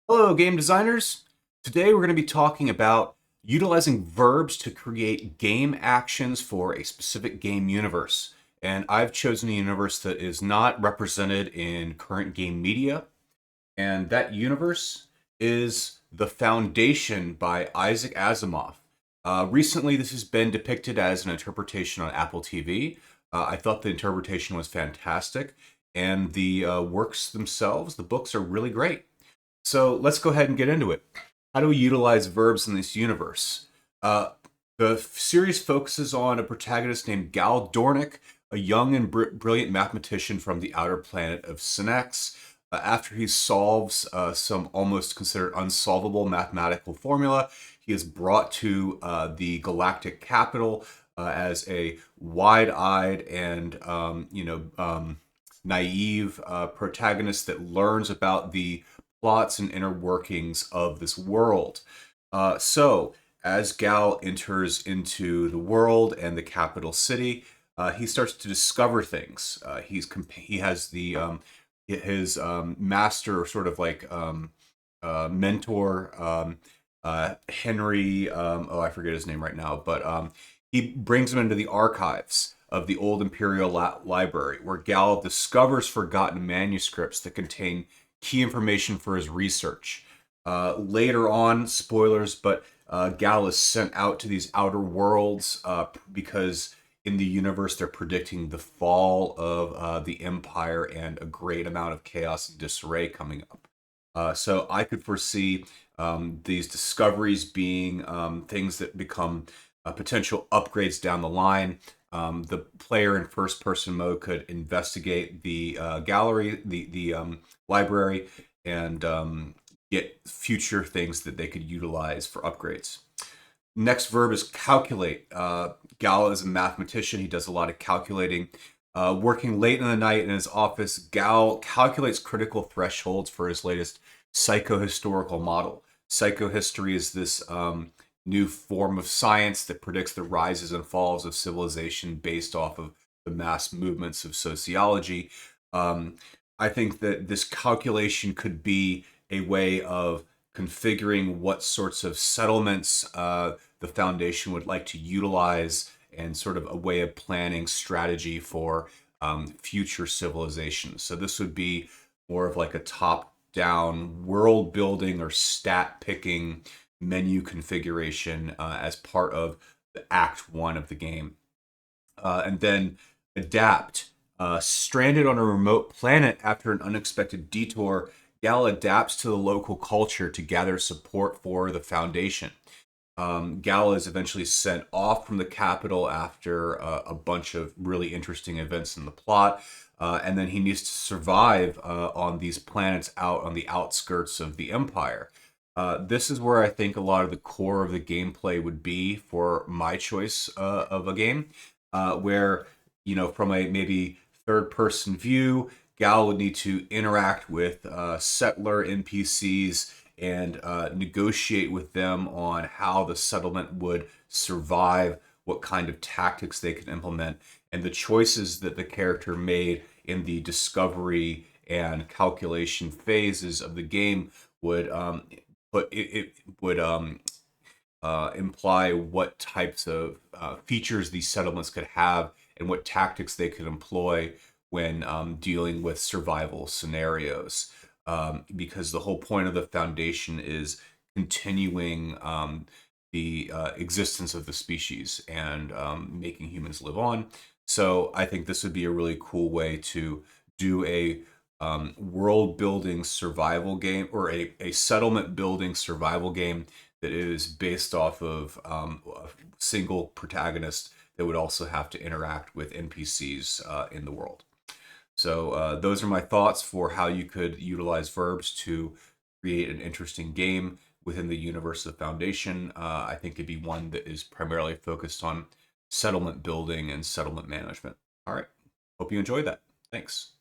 Hello, game designers. Today we're going to be talking about utilizing verbs to create game actions for a specific game universe. And I've chosen a universe that is not represented in current game media. And that universe is The Foundation by Isaac Asimov. Recently, this has been depicted as an interpretation on Apple TV. I thought the interpretation was fantastic. And the works themselves, the books are really great. So let's go ahead and get into it. How do we utilize verbs in this universe? Uh, the series focuses on a protagonist named Gal Dornick, a young and brilliant mathematician from the outer planet of Synax. After he solves some almost considered unsolvable mathematical formula, he is brought to the galactic capital as a wide-eyed and naive protagonist that learns about the plots and inner workings of this world. So, as Gal enters into the world and the capital city, he starts to discover things. He has the his master, sort of like mentor, Henry. I forget his name right now, but he brings him into the archives of the old Imperial Library, where Gal discovers forgotten manuscripts that contain key information for his research. Later on, spoilers, but Gal is sent out to these outer worlds because in the universe they're predicting the fall of the Empire and a great amount of chaos and disarray coming up. So I could foresee these discoveries being things that become potential upgrades down the line. The player in first person mode could investigate the gallery, the library, and get future things that they could utilize for upgrades. Next verb is calculate. Gal is a mathematician. He does a lot of calculating. Working late in the night in his office, Gal calculates critical thresholds for his latest psychohistorical model. Psychohistory is this new form of science that predicts the rises and falls of civilization based off of the mass movements of sociology. I think that this calculation could be a way of configuring what sorts of settlements the foundation would like to utilize and sort of a way of planning strategy for future civilizations. So this would be more of like a top down world building or stat picking menu configuration as part of the act one of the game. And then adapt. Stranded on a remote planet after an unexpected detour, Gal adapts to the local culture to gather support for the Foundation. Gal is eventually sent off from the capital after a bunch of really interesting events in the plot. And then he needs to survive on these planets out on the outskirts of the Empire. This is where I think a lot of the core of the gameplay would be for my choice of a game, where, from a maybe third person view, Gal would need to interact with settler NPCs and negotiate with them on how the settlement would survive, what kind of tactics they could implement, and the choices that the character made in the discovery and calculation phases of the game would it would imply what types of features these settlements could have and what tactics they could employ when dealing with survival scenarios. Because the whole point of the foundation is continuing the existence of the species and making humans live on. So I think this would be a really cool way to do a world building survival game, or a settlement building survival game that is based off of a single protagonist that would also have to interact with NPCs in the world. So those are my thoughts for how you could utilize verbs to create an interesting game within the universe of Foundation. I think it'd be one that is primarily focused on settlement building and settlement management. All right. Hope you enjoyed that. Thanks.